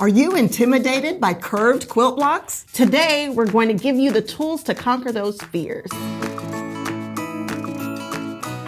Are you intimidated by curved quilt blocks? Today, we're going to give you the tools to conquer those fears.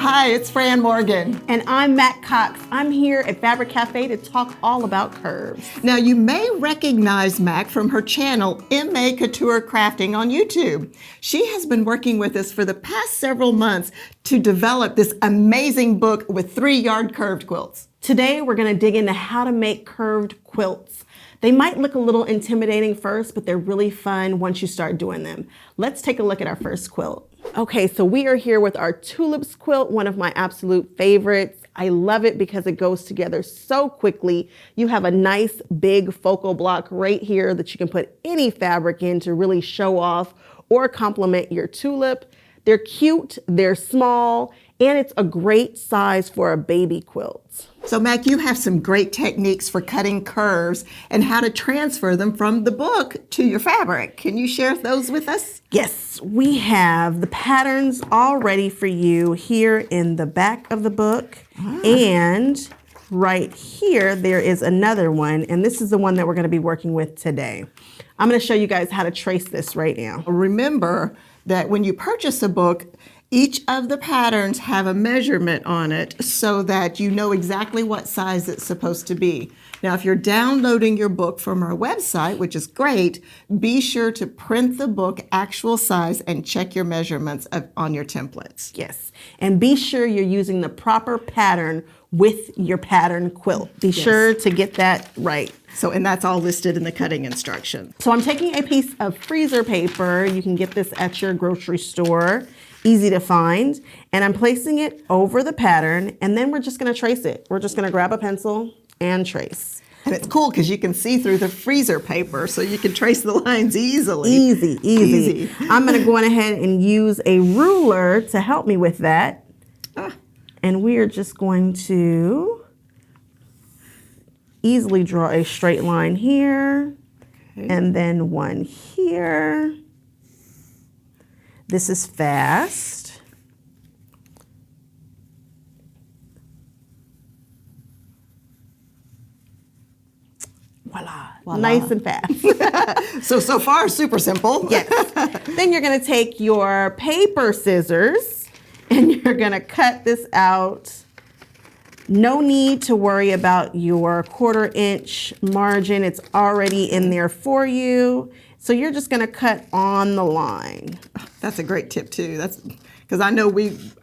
Hi, it's Fran Morgan. And I'm Matt Cox. I'm here at Fabric Café to talk all about curves. Now, you may recognize Mac from her channel, M.A. Couture Crafting on YouTube. She has been working with us for the past several months to develop this amazing book with 3-yard curved quilts. Today, we're going to dig into how to make curved quilts. They might look a little intimidating first, but they're really fun once you start doing them. Let's take a look at our first quilt. Okay, so we are here with our Tulips quilt, one of my absolute favorites. I love it because it goes together so quickly. You have a nice big focal block right here that you can put any fabric in to really show off or complement your tulip. They're cute, they're small, and it's a great size for a baby quilt. So Mac, you have some great techniques for cutting curves and how to transfer them from the book to your fabric. Can you share those with us? Yes, we have the patterns all ready for you here in the back of the book. And right here, there is another one, and this is the one that we're going to be working with today. I'm going to show you guys how to trace this right now. Remember that when you purchase a book, each of the patterns have a measurement on it so that you know exactly what size it's supposed to be. Now, if you're downloading your book from our website, which is great, be sure to print the book actual size and check your measurements on your templates. Yes, and be sure you're using the proper pattern with your pattern quilt. Be sure to get that right. So, and that's all listed in the cutting instruction. So I'm taking a piece of freezer paper. You can get this at your grocery store. Easy to find. And I'm placing it over the pattern, and then we're just gonna trace it. We're just gonna grab a pencil and trace. And it's cool because you can see through the freezer paper, so you can trace the lines easily. Easy. I'm gonna go on ahead and use a ruler to help me with that. And we are just going to easily draw a straight line here, and then one here. This is fast. Voila. Nice and fast. So far, super simple. Yes. Then you're gonna take your paper scissors and you're gonna cut this out. No need to worry about your 1/4 inch margin. It's already in there for you. So you're just gonna cut on the line. That's a great tip too. That's because I know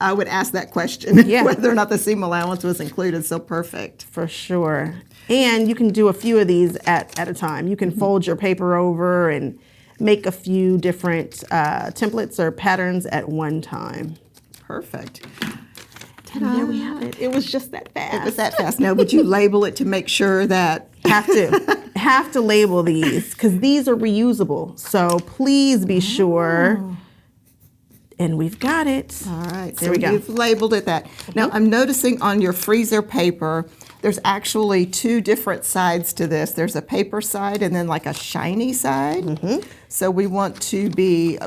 I would ask that question, whether or not the seam allowance was included. So perfect. For sure. And you can do a few of these at a time. You can fold your paper over and make a few different templates or patterns at one time. Perfect. And there we have it. It was just that fast. It was that fast. Now, would you label it to make sure that? Have to label these because these are reusable. So please be sure. And we've got it. All right. There we go. You've labeled it that. Now, I'm noticing on your freezer paper, there's actually 2 different sides to this. There's a paper side and then like a shiny side. So we want to be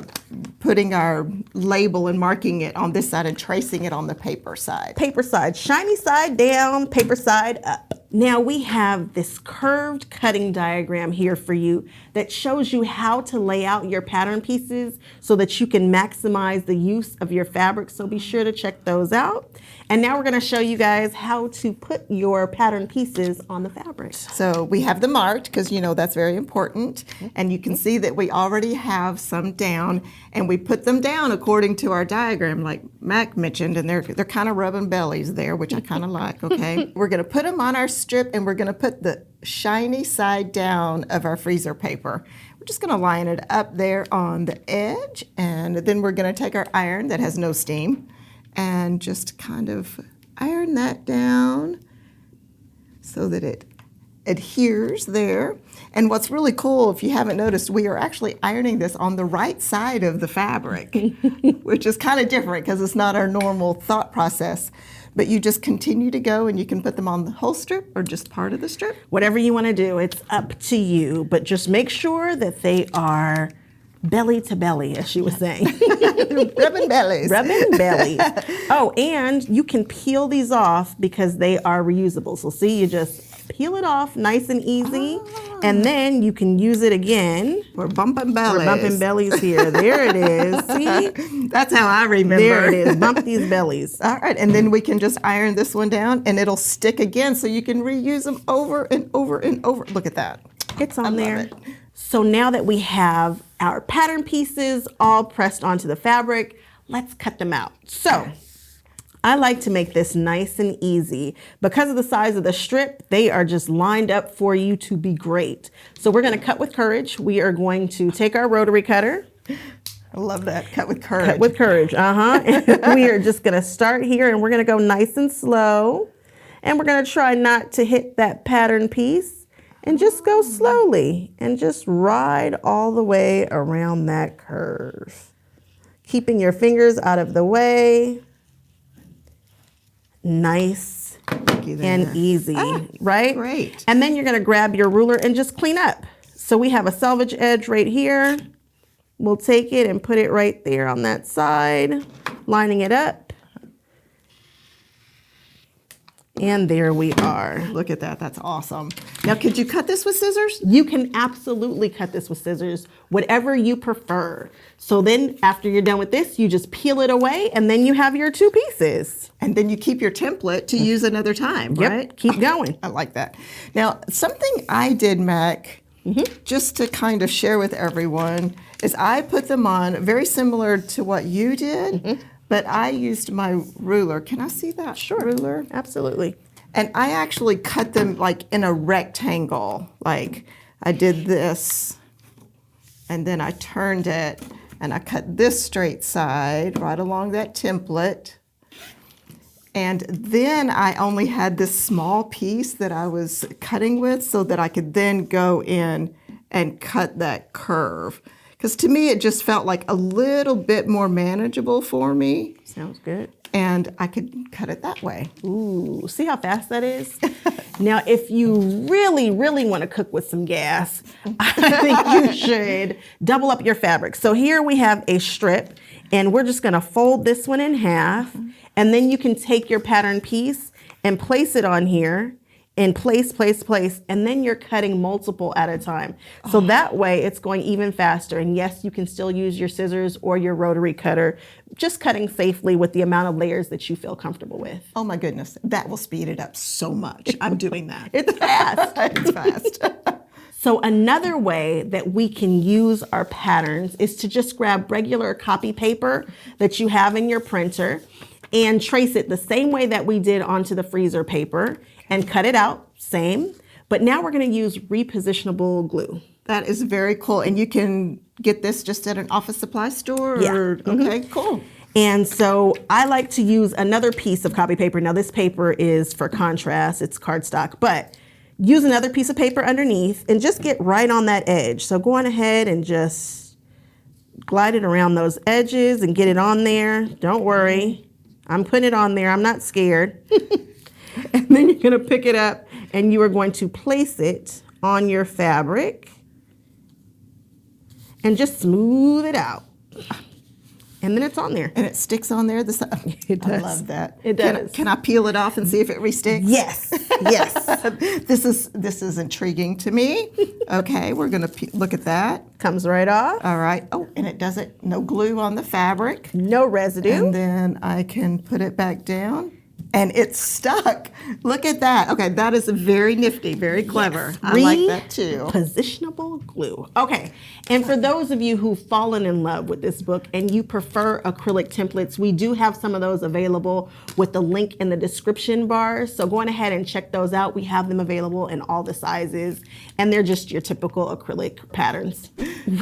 putting our label and marking it on this side and tracing it on the paper side. Paper side, shiny side down, paper side up. Now we have this curved cutting diagram here for you that shows you how to lay out your pattern pieces so that you can maximize the use of your fabric. So be sure to check those out. And now we're gonna show you guys how to put your pattern pieces on the fabric. So we have them marked because you know that's very important. And you can see that we already have some down and we put them down according to our diagram like Mac mentioned, and they're kind of rubbing bellies there, which I kind of like, okay? We're gonna put them on our strip and we're gonna put the shiny side down of our freezer paper. We're just gonna line it up there on the edge, and then we're gonna take our iron that has no steam and just kind of iron that down so that it adheres there. And what's really cool, if you haven't noticed, we are actually ironing this on the right side of the fabric, which is kind of different because it's not our normal thought process. But you just continue to go and you can put them on the whole strip or just part of the strip. Whatever you want to do, it's up to you. But just make sure that they are belly to belly, as she was saying. Rubbing bellies. Rubbing bellies. Oh, and you can peel these off because they are reusable. So see, you just peel it off nice and easy. And then you can use it again. We're bumping bellies. We're bumping bellies here. There it is. See? That's how I remember. There it is. Bump these bellies. All right, and then we can just iron this one down and it'll stick again so you can reuse them over and over and over. Look at that. It's on there. Love it. So now that we have our pattern pieces all pressed onto the fabric, let's cut them out. So I like to make this nice and easy. Because of the size of the strip, they are just lined up for you to be great. So we're gonna cut with courage. We are going to take our rotary cutter. I love that, cut with courage. Cut with courage, And we are just gonna start here and we're gonna go nice and slow. And we're gonna try not to hit that pattern piece and just go slowly and just ride all the way around that curve. Keeping your fingers out of the way. Nice and easy, right? Great. And then you're gonna grab your ruler and just clean up. So we have a selvage edge right here. We'll take it and put it right there on that side, lining it up. And there we are. Look at that, that's awesome. Now, could you cut this with scissors? You can absolutely cut this with scissors, whatever you prefer. So then after you're done with this, you just peel it away and then you have your two pieces. And then you keep your template to use another time, right? Keep going. I like that. Now, something I did, Mac, just to kind of share with everyone, is I put them on very similar to what you did, but I used my ruler. Can I see that ruler? Absolutely. And I actually cut them like in a rectangle. Like I did this, and then I turned it, and I cut this straight side right along that template. And then I only had this small piece that I was cutting with so that I could then go in and cut that curve. Because to me, it just felt like a little bit more manageable for me. Sounds good. And I could cut it that way. Ooh, see how fast that is? Now, if you really, really want to cook with some gas, I think you should double up your fabric. So here we have a strip, and we're just gonna fold this one in half, and then you can take your pattern piece and place it on here, and place, and then you're cutting multiple at a time. So that way it's going even faster. And yes, you can still use your scissors or your rotary cutter, just cutting safely with the amount of layers that you feel comfortable with. Oh my goodness, that will speed it up so much. I'm doing that. It's fast. It's fast. So another way that we can use our patterns is to just grab regular copy paper that you have in your printer and trace it the same way that we did onto the freezer paper and cut it out, same. But now we're gonna use repositionable glue. That is very cool. And you can get this just at an office supply store? Yeah. Okay, cool. And so I like to use another piece of copy paper. Now this paper is for contrast, it's cardstock, but use another piece of paper underneath and just get right on that edge. So go on ahead and just glide it around those edges and get it on there. Don't worry, I'm putting it on there, I'm not scared. And then you're gonna pick it up and you are going to place it on your fabric and just smooth it out. And then it's on there. And it sticks on there? It does. I love that. It does. Can I peel it off and see if it resticks? Yes, yes. This is intriguing to me. Okay, we're gonna look at that. Comes right off. All right. Oh, and it doesn't, no glue on the fabric. No residue. And then I can put it back down. And it's stuck. Look at that. Okay, that is very nifty, very clever. Yes. I like that too. Positionable glue. Okay, and for those of you who've fallen in love with this book and you prefer acrylic templates, we do have some of those available with the link in the description bar. So go on ahead and check those out. We have them available in all the sizes, and they're just your typical acrylic patterns.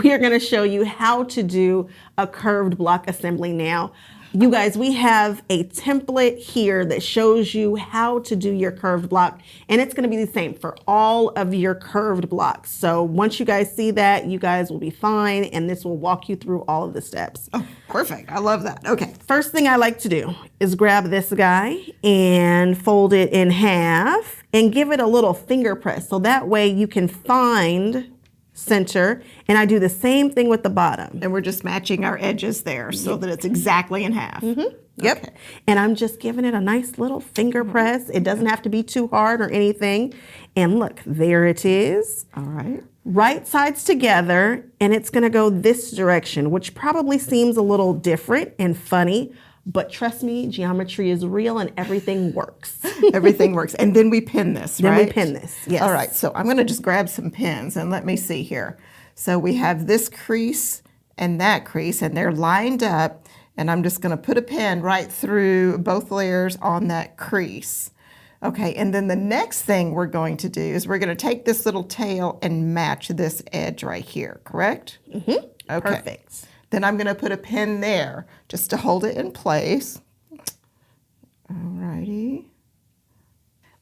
We're gonna show you how to do a curved block assembly now. You guys, we have a template here that shows you how to do your curved block, and it's gonna be the same for all of your curved blocks. So once you guys see that, you guys will be fine, and this will walk you through all of the steps. Oh, perfect, I love that, okay. First thing I like to do is grab this guy and fold it in half and give it a little finger press, so that way you can find center, and I do the same thing with the bottom. And we're just matching our edges there so that it's exactly in half. Yep. Okay. And I'm just giving it a nice little finger press. It doesn't have to be too hard or anything. And look, there it is. All right. Right sides together, and it's gonna go this direction, which probably seems a little different and funny, but trust me, geometry is real and everything works. Everything works. And then we pin this, right? Then we pin this, yes. All right, so I'm gonna just grab some pins and let me see here. So we have this crease and that crease, and they're lined up, and I'm just gonna put a pin right through both layers on that crease. Okay, and then the next thing we're going to do is we're gonna take this little tail and match this edge right here, correct? Mm-hmm. Okay. Perfect. Then I'm gonna put a pin there just to hold it in place. All righty.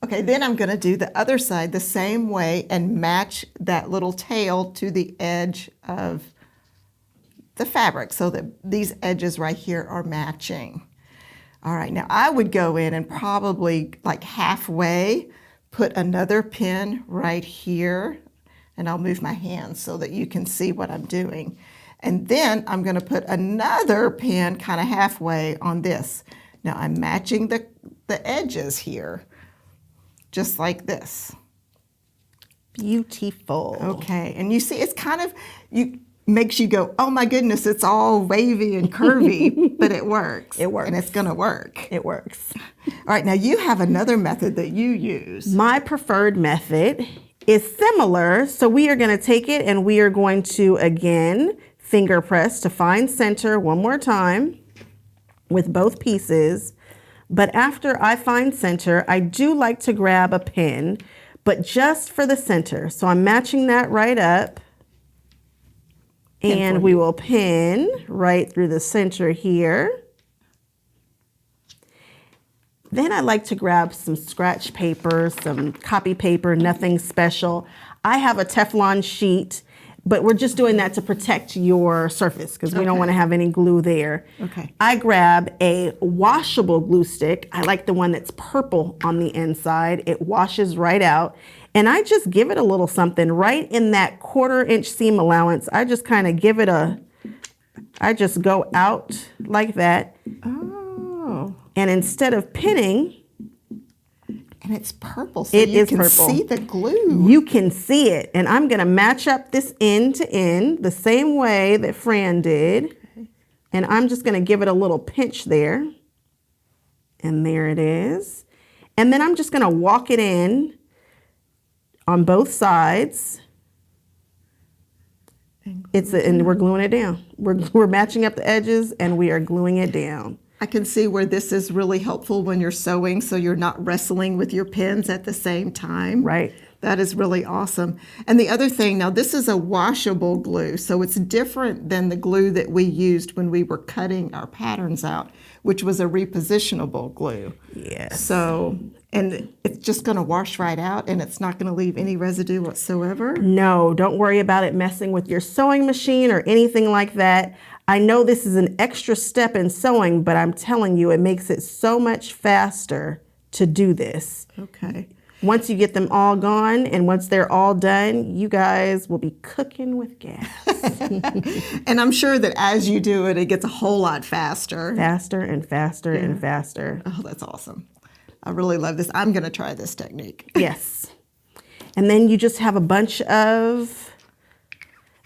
Okay, then I'm gonna do the other side the same way and match that little tail to the edge of the fabric so that these edges right here are matching. All right, now I would go in and probably like halfway put another pin right here, and I'll move my hand so that you can see what I'm doing. And then I'm gonna put another pin kind of halfway on this. Now I'm matching the edges here, just like this. Beautiful. Okay, and you see it's kind of, makes you go, oh my goodness, it's all wavy and curvy, but it works. It works. And it's gonna work. It works. All right, now you have another method that you use. My preferred method is similar. So we are gonna take it and we are going to, again, finger press to find center one more time with both pieces. But after I find center, I do like to grab a pin, but just for the center. So I'm matching that right up. And we will pin right through the center here. Then I like to grab some scratch paper, some copy paper, nothing special. I have a Teflon sheet, but we're just doing that to protect your surface because we don't want to have any glue there. Okay. I grab a washable glue stick. I like the one that's purple on the inside. It washes right out. And I just give it a little something right in that 1/4 inch seam allowance. I just kind of give it I just go out like that. Oh. And instead of pinning, And it's purple, so It you is can purple. see the glue. you can see it. And I'm gonna match up this end to end the same way that Fran did. And I'm just gonna give it a little pinch there. And there it is. And then I'm just gonna walk it in on both sides. And we're gluing it down. We're matching up the edges and we are gluing it down. I can see where this is really helpful when you're sewing, so you're not wrestling with your pins at the same time. Right. That is really awesome. And the other thing, now this is a washable glue, so it's different than the glue that we used when we were cutting our patterns out, which was a repositionable glue. Yes. So, and it's just gonna wash right out and it's not gonna leave any residue whatsoever. No, don't worry about it messing with your sewing machine or anything like that. I know this is an extra step in sewing, but I'm telling you, it makes it so much faster to do this. Okay. Once you get them all gone and once they're all done, you guys will be cooking with gas. And I'm sure that as you do it, it gets a whole lot faster. Faster and faster and faster. Oh, that's awesome. I really love this. I'm gonna try this technique. Yes. And then you just have a bunch of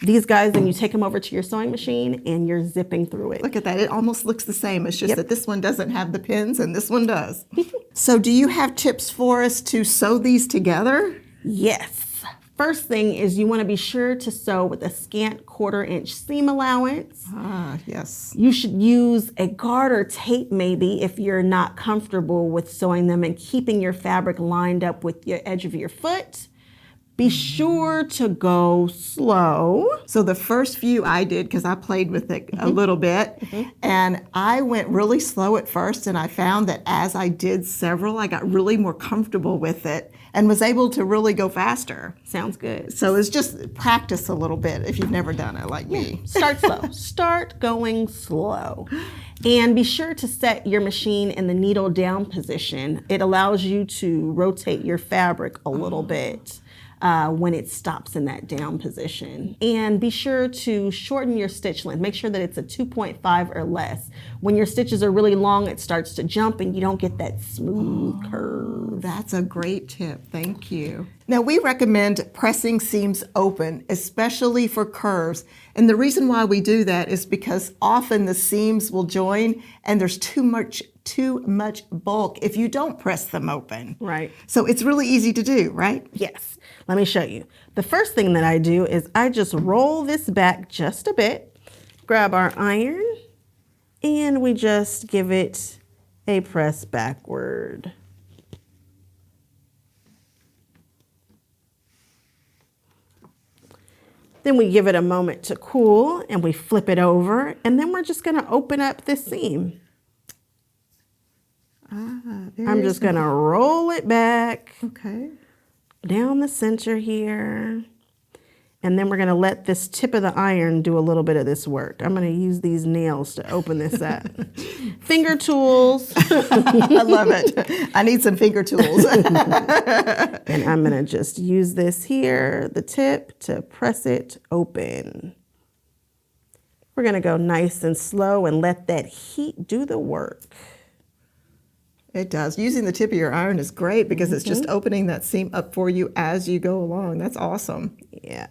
these guys and you take them over to your sewing machine and you're zipping through it. Look at that. It almost looks the same. It's just that this one doesn't have the pins and this one does. So do you have tips for us to sew these together? Yes. First thing is you want to be sure to sew with a scant 1/4 inch seam allowance. Ah, yes. You should use a garter tape maybe if you're not comfortable with sewing them and keeping your fabric lined up with your edge of your foot. Be sure to go slow. So the first few I did, because I played with it a little bit, and I went really slow at first, and I found that as I did several, I got really more comfortable with it and was able to really go faster. Sounds good. So it's just practice a little bit if you've never done it like me. Start slow. Start going slow. And be sure to set your machine in the needle down position. It allows you to rotate your fabric a little bit. when it stops in that down position. And be sure to shorten your stitch length. Make sure that it's a 2.5 or less. When your stitches are really long, it starts to jump and you don't get that smooth curve. That's a great tip. Thank you. Now, we recommend pressing seams open, especially for curves. And the reason why we do that is because often the seams will join and there's too much bulk if you don't press them open. Right. So it's really easy to do, right? Yes. Let me show you. The first thing that I do is I just roll this back just a bit, grab our iron, and we just give it a press backward. Then we give it a moment to cool and we flip it over, and then we're just gonna open up this seam. I'm just gonna roll it back. Okay. Down the center here. And then we're gonna let this tip of the iron do a little bit of this work. I'm gonna use these nails to open this up. Finger tools. I love it. I need some finger tools. And I'm gonna just use this here, the tip, to press it open. We're gonna go nice and slow and let that heat do the work. It does. Using the tip of your iron is great because it's just opening that seam up for you as you go along. That's awesome. Yeah.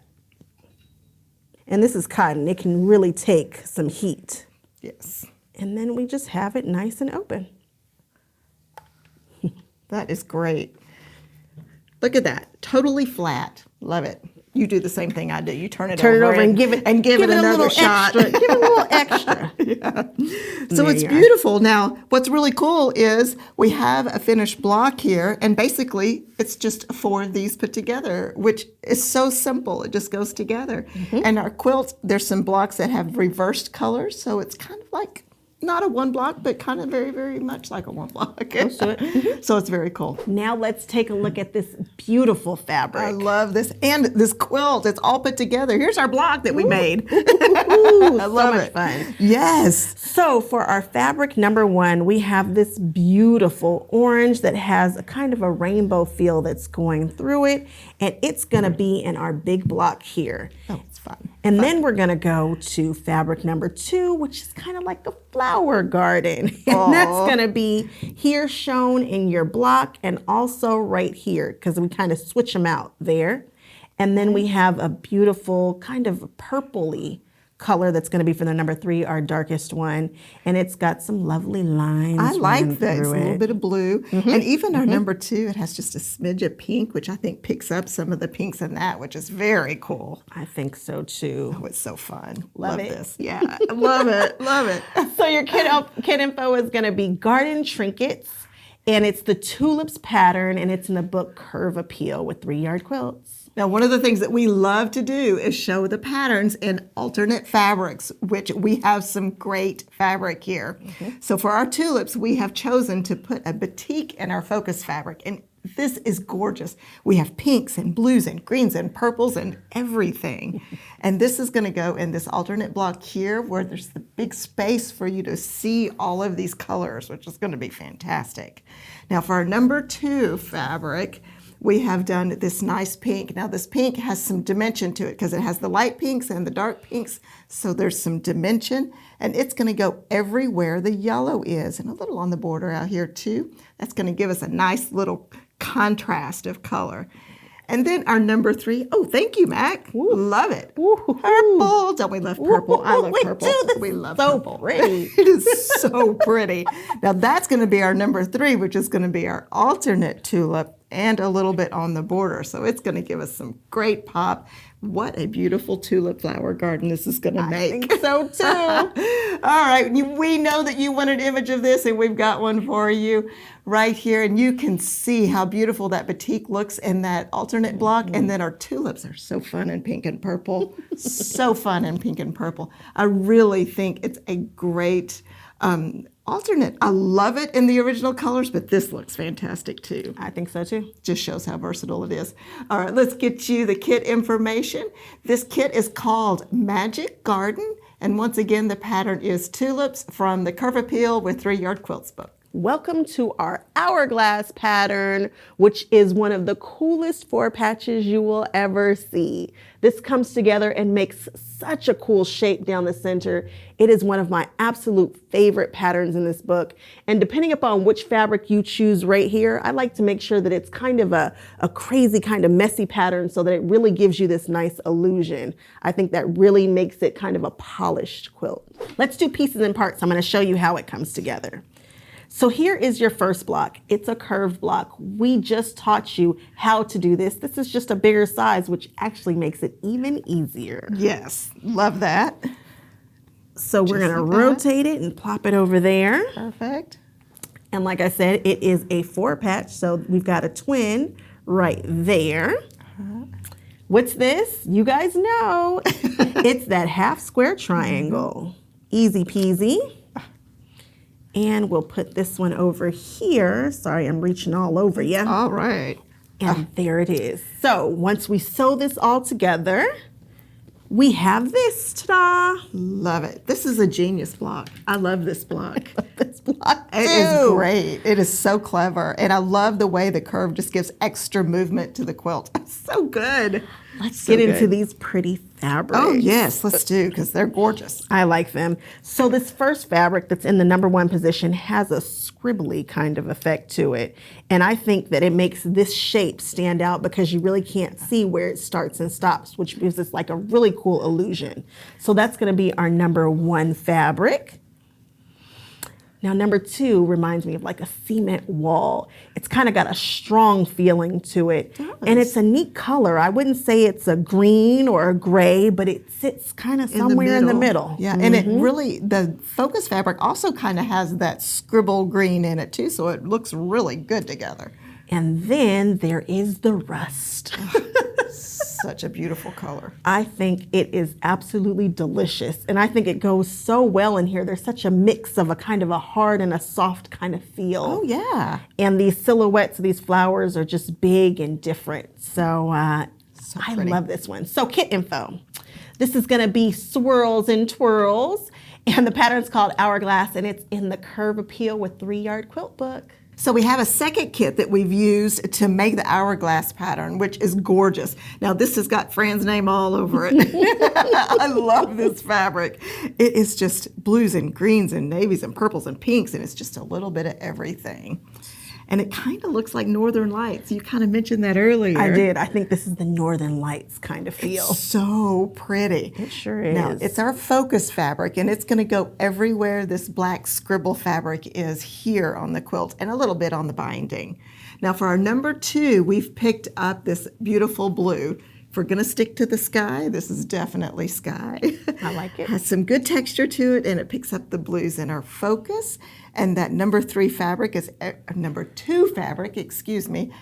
And this is cotton. It can really take some heat. Yes. And then we just have it nice and open. That is great. Look at that. Totally flat. Love it. You do the same thing I do. You turn it over and give it another shot. Extra. Give it a little extra. Yeah. So it's beautiful. Now, what's really cool is we have a finished block here, and basically it's just 4 of these put together, which is so simple. It just goes together. And our quilt, there's some blocks that have reversed colors, so it's kind of like not a one block, but kind of very, very much like a one block. So it's very cool. Now let's take a look at this beautiful fabric. I love this. And this quilt, it's all put together. Here's our block that we made. I love so much it. Fun. Yes. So for our fabric number 1, we have this beautiful orange that has a kind of a rainbow feel that's going through it. And it's gonna be in our big block here. Oh, it's fun. And then we're gonna go to fabric number 2, which is kind of like a flower garden. And that's gonna be here shown in your block and also right here, because we kind of switch them out there. And then we have a beautiful kind of purpley color that's going to be for the number 3, our darkest one, and it's got some lovely lines. I like that. It's a little it. bit of blue, and even our number 2, it has just a smidge of pink, which I think picks up some of the pinks in that, which is very cool. I think so too. Oh, it's so fun. Love it. This. Yeah, love it. Love it. So your kit info is going to be garden trinkets, and it's the Tulips pattern, and it's in the book Curve Appeal with 3-yard quilts. Now, one of the things that we love to do is show the patterns in alternate fabrics, which we have some great fabric here. So for our tulips, we have chosen to put a batik in our focus fabric, and this is gorgeous. We have pinks and blues and greens and purples and everything. And this is going to go in this alternate block here where there's the big space for you to see all of these colors, which is going to be fantastic. Now for our number 2 fabric, we have done this nice pink. Now this pink has some dimension to it because it has the light pinks and the dark pinks, so there's some dimension, and it's going to go everywhere the yellow is, and a little on the border out here too. That's going to give us a nice little contrast of color. And then our number 3, oh, thank you, Mac. Ooh. Love it. Ooh. Purple. Don't we love purple? I love purple. We love so purple. Pretty. It is so pretty. Now that's going to be our number 3, which is going to be our alternate tulip and a little bit on the border. So it's going to give us some great pop. What a beautiful tulip flower garden this is going to make. I think so too. All right, we know that you want an image of this, and we've got one for you right here. And you can see how beautiful that batik looks in that alternate block. And then our tulips are so fun in pink and purple. So fun in pink and purple. I really think it's a great alternate. I love it in the original colors, but this looks fantastic too. I think so too. Just shows how versatile it is. All right, let's get you the kit information. This kit is called Magic Garden, and once again, the pattern is tulips from the Curve Appeal with 3-yard quilts book. Welcome to our Hourglass pattern, which is one of the coolest 4 patches you will ever see. This comes together and makes such a cool shape down the center. It is one of my absolute favorite patterns in this book. And depending upon which fabric you choose right here, I like to make sure that it's kind of a crazy kind of messy pattern so that it really gives you this nice illusion. I think that really makes it kind of a polished quilt. Let's do pieces and parts. I'm going to show you how it comes together. So here is your first block. It's a curved block. We just taught you how to do this. This is just a bigger size, which actually makes it even easier. Yes, love that. So we're gonna rotate it and plop it over there. Perfect. And like I said, it is a 4 patch, so we've got a twin right there. What's this? You guys know. It's that half square triangle. Easy peasy. And we'll put this one over here. Sorry, I'm reaching all over you. All right. And there it is. So once we sew this all together, we have this. Ta-da! Love it. This is a genius block. I love this block. This block too. It is great. It is so clever. And I love the way the curve just gives extra movement to the quilt. So good. Let's get into these pretty fabrics. Oh, yes, let's do, because they're gorgeous. I like them. So this first fabric that's in the #1 position has a scribbly kind of effect to it. And I think that it makes this shape stand out because you really can't see where it starts and stops, which gives us like a really cool illusion. So that's going to be our #1 fabric. Now, #2 reminds me of like a cement wall. It's kind of got a strong feeling to it. And it's a neat color. I wouldn't say it's a green or a gray, but it sits kind of somewhere in the middle. Yeah, and it really, the focus fabric also kind of has that scribble green in it too, so it looks really good together. And then there is the rust. Such a beautiful color. I think it is absolutely delicious. And I think it goes so well in here. There's such a mix of a kind of a hard and a soft kind of feel. Oh, yeah. And these silhouettes of these flowers are just big and different. So, I love this one. So kit info. This is going to be Swirls and Twirls. And the pattern's called Hourglass, and it's in the Curve Appeal with 3-Yard Quilt Book. So we have a second kit that we've used to make the Hourglass pattern, which is gorgeous. Now this has got Fran's name all over it. I love this fabric. It is just blues and greens and navies and purples and pinks, and it's just a little bit of everything. And it kind of looks like Northern Lights. You kind of mentioned that earlier. I did. I think this is the Northern Lights kind of feel. It's so pretty. It sure is. Now, it's our focus fabric, and it's going to go everywhere this black scribble fabric is here on the quilt and a little bit on the binding. Now, for our #2, we've picked up this beautiful blue. If we're going to stick to the sky, this is definitely sky. I like it. Has some good texture to it, and it picks up the blues in our focus. And that #2 fabric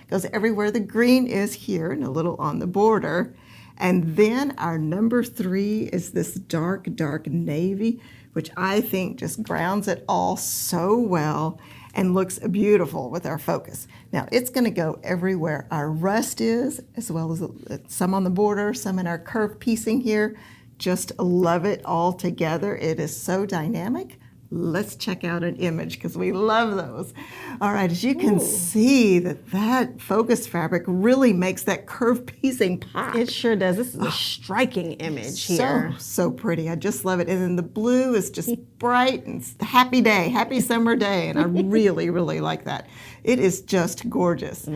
goes everywhere the green is here and a little on the border. And then our #3 is this dark, dark navy, which I think just grounds it all so well and looks beautiful with our focus. Now it's going to go everywhere our rust is, as well as some on the border, some in our curved piecing here. Just love it all together. It is so dynamic. Let's check out an image because we love those. All right, as you can see that focus fabric really makes that curved piecing pop. It sure does. This is a striking image here. So pretty. I just love it. And then the blue is just bright and happy day, happy summer day. And I really, really like that. It is just gorgeous.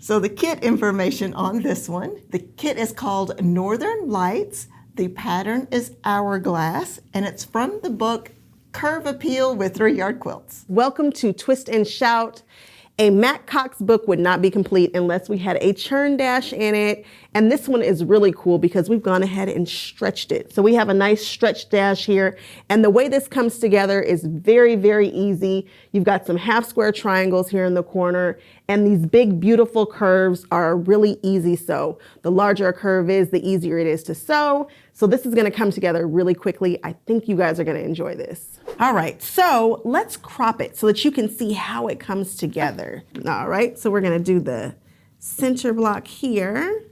So the kit information on this one, the kit is called Northern Lights. The pattern is Hourglass, and it's from the book Curve Appeal with 3-Yard Quilts. Welcome to Twist and Shout. A Matt Cox book would not be complete unless we had a churn dash in it. And this one is really cool because we've gone ahead and stretched it. So we have a nice stretch dash here. And the way this comes together is very, very easy. You've got some half square triangles here in the corner, and these big, beautiful curves are really easy sew. The larger a curve is, the easier it is to sew. So this is gonna come together really quickly. I think you guys are gonna enjoy this. All right, so let's crop it so that you can see how it comes together. All right, so we're gonna do the center block here.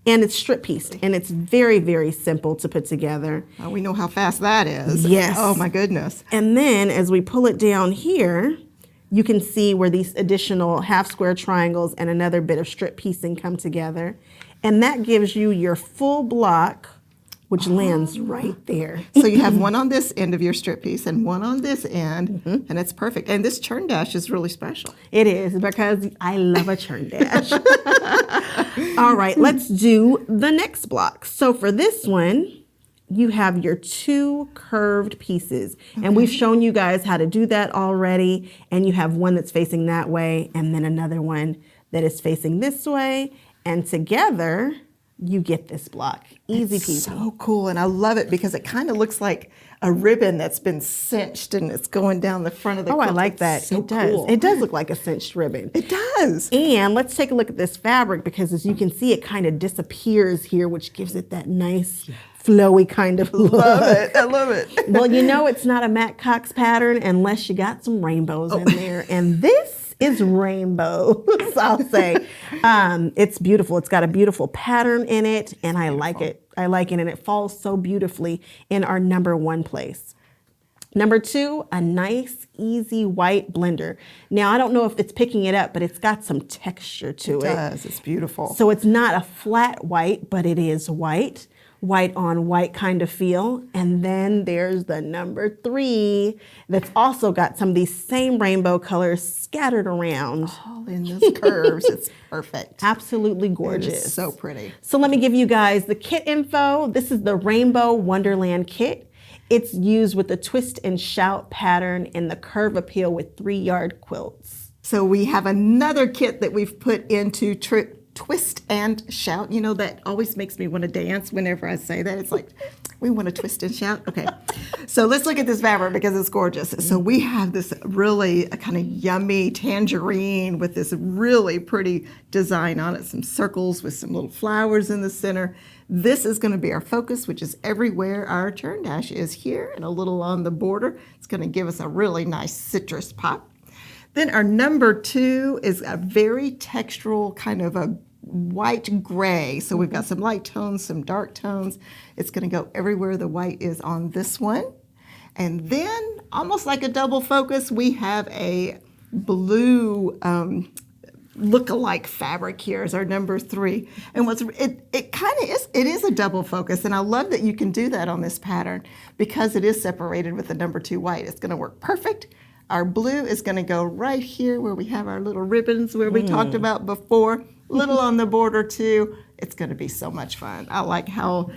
And it's strip pieced, and it's very, very simple to put together. We know how fast that is. Yes. Oh my goodness. And then as we pull it down here, you can see where these additional half square triangles and another bit of strip piecing come together. And that gives you your full block, which lands right there. So you have one on this end of your strip piece and one on this end, and it's perfect. And this churn dash is really special. It is, because I love a churn dash. All right, let's do the next block. So for this one, you have your 2 curved pieces. And we've shown you guys how to do that already. And you have one that's facing that way and then another one that is facing this way. And together, you get this block. Easy peasy. So cool, and I love it because it kind of looks like a ribbon that's been cinched and it's going down the front of the quilt. I like that. So it does. cool. It does look like a cinched ribbon. It does. And let's take a look at this fabric, because as you can see, it kind of disappears here, which gives it that nice, flowy kind of look. Love it. I love it. Well, you know it's not a Matt Cox pattern unless you got some rainbows in there. And this is rainbows, I'll say. It's beautiful. It's got a beautiful pattern in it, and I like it. I like it, and it falls so beautifully in our number 1 place. Number 2, a nice, easy white blender. Now, I don't know if it's picking it up, but it's got some texture to it. It does. It's beautiful. So it's not a flat white, but it is white. White on white kind of feel. And then there's the number 3 that's also got some of these same rainbow colors scattered around. All in those curves. It's perfect. Absolutely It gorgeous. is so pretty. So let me give you guys the kit info. This is the Rainbow Wonderland kit. It's used with the Twist and Shout pattern and the Curve Appeal with 3-yard quilts. So we have another kit that we've put into Twist and Shout. You know, that always makes me want to dance whenever I say that. It's like, we want to twist and shout. Okay. So let's look at this fabric because it's gorgeous. So we have this really kind of yummy tangerine with this really pretty design on it. Some circles with some little flowers in the center. This is going to be our focus, which is everywhere our churn dash is here and a little on the border. It's going to give us a really nice citrus pop. Then our number 2 is a very textural kind of a white gray. So we've got some light tones, some dark tones. It's going to go everywhere the white is on this one. And then, almost like a double focus, we have a blue look-alike fabric here as our number 3. And it kind of is, it is a double focus. And I love that you can do that on this pattern because it is separated with the number 2 white. It's going to work perfect. Our blue is going to go right here where we have our little ribbons where we talked about before. Little on the border too. It's going to be so much fun. I like how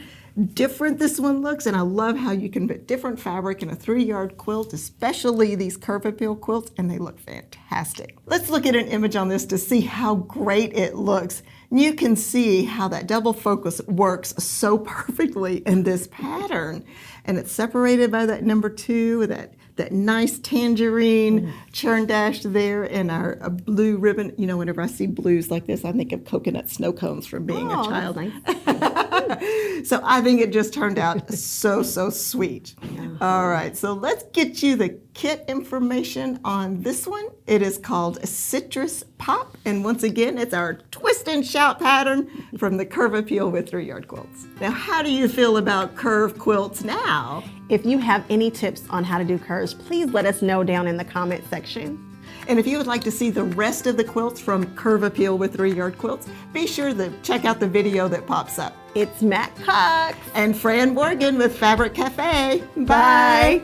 different this one looks, and I love how you can put different fabric in a 3-yard quilt, especially these curve appeal quilts, and they look fantastic. Let's look at an image on this to see how great it looks. You can see how that double focus works so perfectly in this pattern, and it's separated by that number 2 with that nice tangerine churn dash there and our blue ribbon. You know, whenever I see blues like this, I think of coconut snow cones from being a child. That's nice. So I think it just turned out so sweet. All right, so let's get you the kit information on this one. It is called Citrus Pop, and once again, it's our Twist and Shout pattern from the Curve Appeal with 3-yard quilts. Now, how do you feel about curve quilts now? If you have any tips on how to do curves, please let us know down in the comment section. And if you would like to see the rest of the quilts from Curve Appeal with 3-yard quilts, be sure to check out the video that pops up. It's Matt Cox and Fran Morgan with Fabric Cafe. Bye.